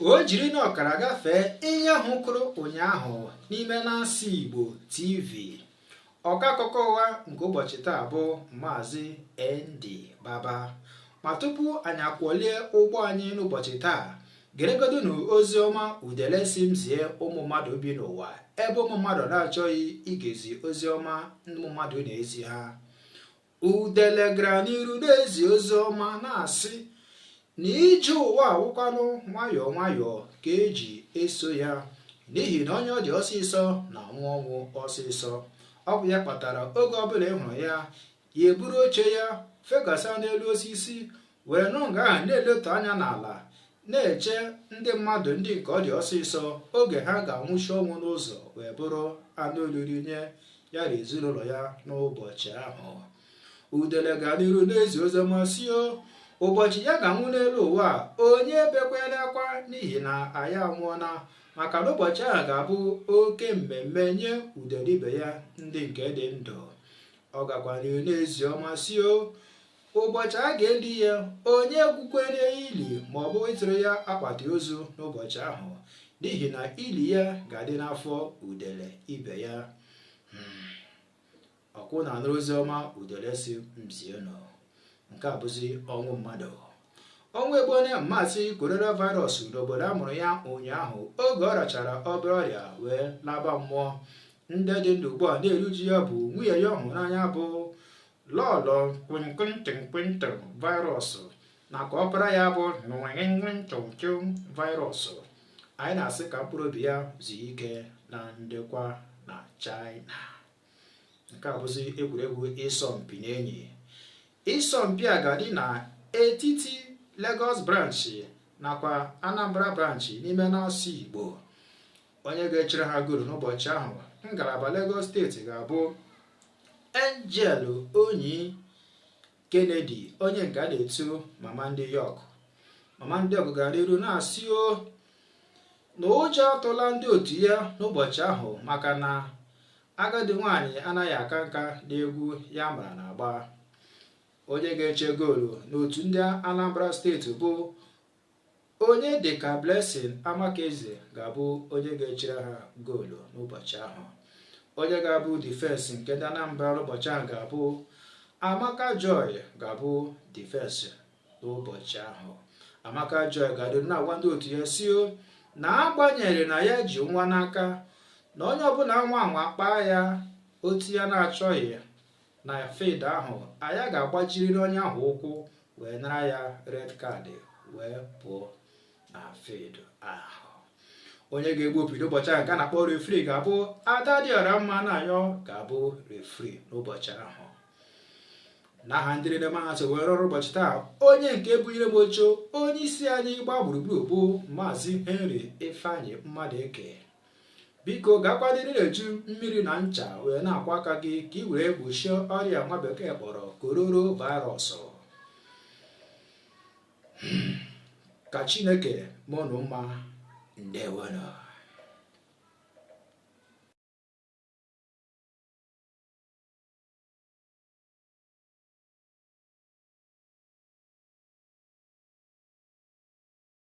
o jiri na ọkara gafee ihe ahụ kwuru ụnyaahụ n'ime Nancy Igbo TV. Ọka akụkọ ụwa nke ụbọchị taa bụ Maazị ND Baba. Ma tupu anyị akwọlie ụgbọ anyị n'ụbọchị taa, geregodu na ozi ọma udele si m zie ụmụ mmadụ bi n'ụwa ebe ụmụ mmadụ na-achọghị igezi ozi ọma ụmụ mmadụ na-ezi ha. Udele gara n'iru na-ezi ozi ọma na-asị na ije ụwa awụkwanụ nwayọọ nwayọọ ka eji eso ya, n'ihi na onye ọ dị ọsịsọ na ọnwụ ọsịsọ. Ọ bụ ya kpatara oge ọbụla ị hụrụ ya eburu oche ya fegasa n'elu osisi wee nụ nga ahụ na-eletu anya n'ala na-eche ndị mmadụ ndị nke ọ dị ọsịsọ oge ha ga-anwụchi ọnwụ n'ụzọ wee bụrụ anụ oriri nye ya na ezinụlọ ya n'ụbọchị ahụ. Udele ga n'iru n'ezi oziọma sio ụbọchị ya ga-anwụ n'elu ụwa onye bekwere akwa n'ihi na anyị anwụọna, maka na ụbọchị ahụ ga-abụ oke mmemme nye udele ibe ya ndị nke dị ndụ. Ọ gakwa n'ihu n'ezi ọma sio ụbọchị a ga-eli ya onye gwukwere ili ma ọ bụ ịtụrụ ya akpati ozu n'ụbọchị ahụ, n'ihi na ili ya ga-adị n'afọ udele ibe ya. Ọkwụ na anụ ozi ọma udele si mzienụ. Nke a bụzi ọnwụ mmadụ. Ọnwụ egbone mmasị coronavirus n'obodo a mụrụ ya ụnyaahụ oge ọ rachara obere ọrịa wee laba mmụọ. Ndị dị ndụ ugbu a na-eruji ya bụ nwunye ya ọhụrụ n'anya bụ lọlọ kwinkwinkwinkwinkwin virus nakwa ọpara ya bụ nwinkwinkwinkwinkwin virus. Anyị na-asị ka mkpụrụ obi ya zuo ike na ndekwa na China. Nke a bụzi egwuregwu ịsọmpi n'enyi. Ịsọmpi a ga-adị n'etiti Lagos branch nakwa Anambra branch n'ime Nancy Igbo. Onye ga-echere ha goolu n'ụbọchị ahụ ngalaba Lagos steeti ga-abụ Angel Onyi Kennedy, onye nke a na-etu Mama Ndị York. Mama Ndị York gara n'iru na-asị na ụjọ atụla ndị otu ya n'ụbọchị ahụ maka na agadi nwaanyị anaghị aka nka n'egwu ya mara na-agba. Onye ga-eche goolu n'otu ndị Anambra steeti bụ onye dịka Blessing Amakeze ga-abụ onye ga-echere ha goolu n'ụbọchị ahụ. Onye ga-abụ difensi nke ndị Anambra n'ụbọchị ahụ ga-abụ Amaka Joy ga-abụ difensi n'ụbọchị ahụ. Amaka Joy ga-adị na-agwa ndị otu ya sio na agbanyere na ya ji nwa n'aka na onye ọbụla nwa anwa kpaa ya otu ya na-achọghị na fid ahụ anyị ga-agbajiri onye ahụ ụkwụ wee nara ya red card wee pụọ na fid ahụ. Onye ga-egbu opi n'ụbọchị ahụ nke a na-akpọ refri ga-abụ Adadiọramma na-ayọ ga-abụ refri n'ụbọchị ahụ. N'aha ndị niile mahadum wee rụrụ ụbọchị taa, onye nke bunyere m oche onye isi anyị gba gburugburu bụ Maazị Henry Ifeanyi Mmadụeke. Biko gakwadịrị eju mmiri na ncha wee na-akwa aka gị ka ị were gbochie ọrịa nwa bekee kpọrọ coronavirus. Ka Chineke mụnụ mma. Ndewonu.